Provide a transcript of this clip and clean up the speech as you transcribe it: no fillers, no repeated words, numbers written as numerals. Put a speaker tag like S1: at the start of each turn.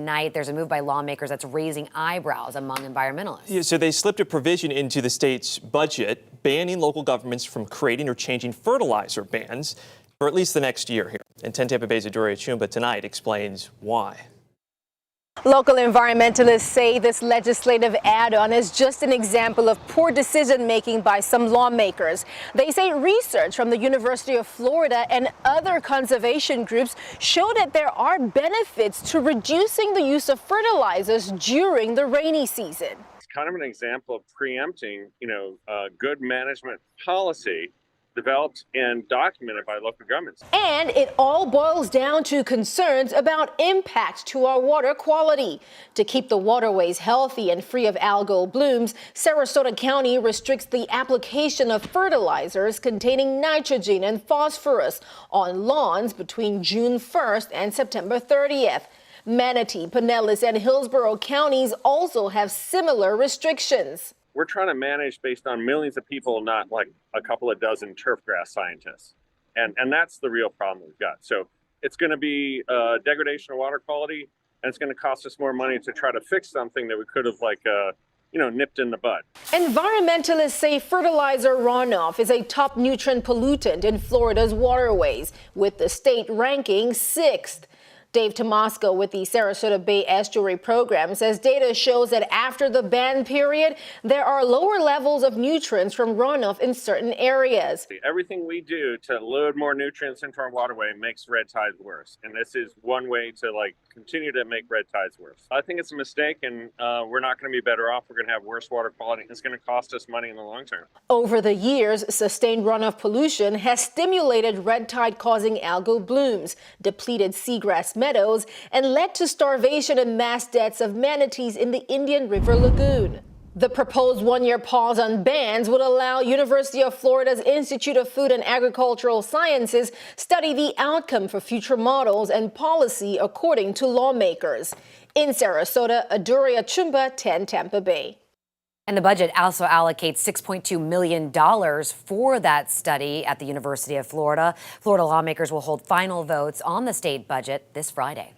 S1: Tonight, there's a move by lawmakers that's raising eyebrows among environmentalists.
S2: Yeah, so they slipped a provision into the state's budget banning local governments from creating or changing fertilizer bans for at least the next year here. And 10 Tampa Bay's Adoria Chumba tonight explains why.
S3: Local environmentalists say this legislative add-on is just an example of poor decision-making by some lawmakers. They say research from the University of Florida and other conservation groups show that there are benefits to reducing the use of fertilizers during the rainy season.
S4: It's kind of an example of preempting, good management policy developed and documented by local governments.
S3: And it all boils down to concerns about impact to our water quality. To keep the waterways healthy and free of algal blooms, Sarasota County restricts the application of fertilizers containing nitrogen and phosphorus on lawns between June 1st and September 30th. Manatee, Pinellas, and Hillsborough counties also have similar restrictions.
S4: We're trying to manage based on millions of people, not like a couple of dozen turfgrass scientists. And that's the real problem we've got. So it's going to be degradation of water quality, and it's going to cost us more money to try to fix something that we could have nipped in the bud.
S3: Environmentalists say fertilizer runoff is a top nutrient pollutant in Florida's waterways, with the state ranking 6th. Dave Tomasco with the Sarasota Bay Estuary Program says data shows that after the ban period, there are lower levels of nutrients from runoff in certain areas.
S4: Everything we do to load more nutrients into our waterway makes red tides worse. And this is one way to continue to make red tides worse. I think it's a mistake, and we're not going to be better off. We're going to have worse water quality. It's going to cost us money in the long term.
S3: Over the years, sustained runoff pollution has stimulated red tide causing algal blooms, depleted seagrass meadows, and led to starvation and mass deaths of manatees in the Indian River Lagoon. The proposed one-year pause on bans would allow University of Florida's Institute of Food and Agricultural Sciences study the outcome for future models and policy, according to lawmakers. In Sarasota, Adoria Chumba, 10 Tampa Bay.
S1: And the budget also allocates $6.2 million for that study at the University of Florida. Florida lawmakers will hold final votes on the state budget this Friday.